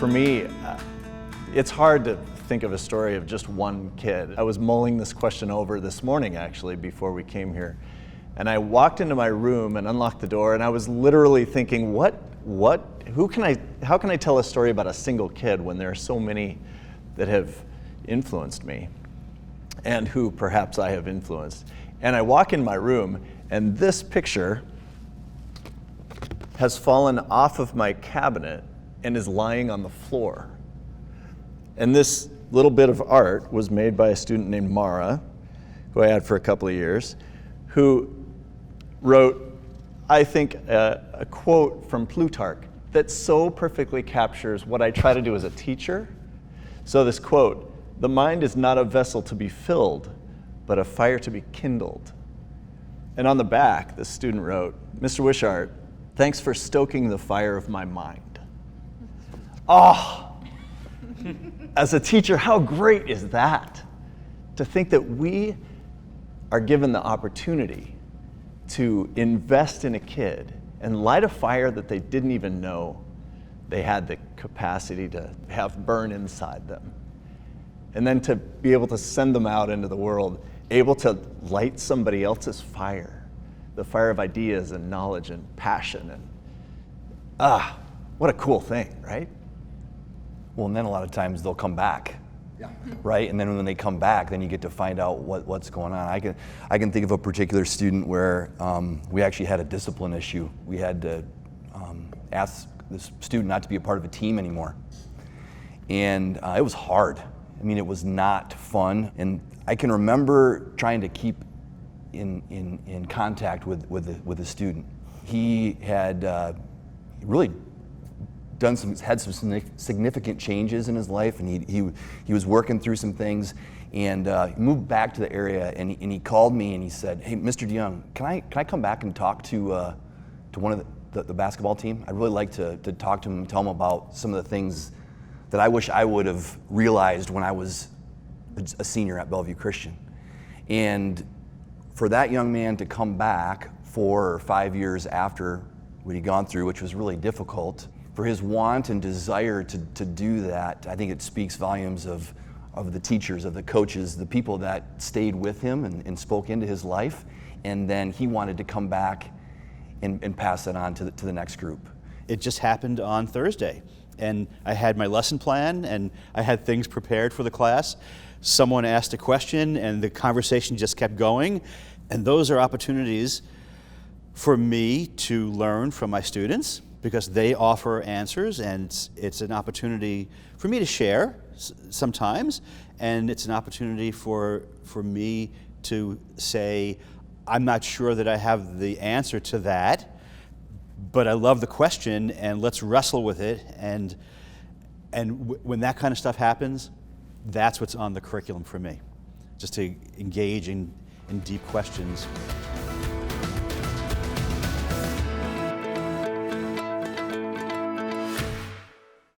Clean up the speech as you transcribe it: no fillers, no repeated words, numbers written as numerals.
For me, it's hard to think of a story of just one kid. I was mulling this question over this morning, actually, before we came here. And I walked into my room and unlocked the door, and I was literally thinking, how can I tell a story about a single kid when there are so many that have influenced me and who perhaps I have influenced? And I walk in my room, and this picture has fallen off of my cabinet and is lying on the floor. And this little bit of art was made by a student named Mara, who I had for a couple of years, who wrote, I think, a quote from Plutarch that so perfectly captures what I try to do as a teacher. So this quote, "The mind is not a vessel to be filled, but a fire to be kindled." And on the back, the student wrote, "Mr. Wishart, thanks for stoking the fire of my mind." Oh, as a teacher, how great is that? To think that we are given the opportunity to invest in a kid and light a fire that they didn't even know they had the capacity to have burn inside them. And then to be able to send them out into the world, able to light somebody else's fire, the fire of ideas and knowledge and passion. And what a cool thing, right? Well, and then a lot of times they'll come back, right? And then when they come back, then you get to find out what's going on. I can think of a particular student where we actually had a discipline issue. We had to ask this student not to be a part of a team anymore. And it was hard. I mean, it was not fun. And I can remember trying to keep in contact with the student. He had really had some significant changes in his life, and he was working through some things, and he moved back to the area, and he called me and he said, "Hey, Mr. DeYoung, can I come back and talk to one of the basketball team? I'd really like to talk to him and tell him about some of the things that I wish I would have realized when I was a senior at Bellevue Christian." And for that young man to come back 4 or 5 years after what he'd gone through, which was really difficult, for his want and desire to do that, I think it speaks volumes of the teachers, of the coaches, the people that stayed with him and spoke into his life, and then he wanted to come back and pass it on to the next group. It just happened on Thursday, and I had my lesson plan, and I had things prepared for the class. Someone asked a question, and the conversation just kept going, and those are opportunities for me to learn from my students, because they offer answers, and it's an opportunity for me to share sometimes, and it's an opportunity for me to say, I'm not sure that I have the answer to that, but I love the question, and let's wrestle with it, and when that kind of stuff happens, that's what's on the curriculum for me, just to engage in deep questions.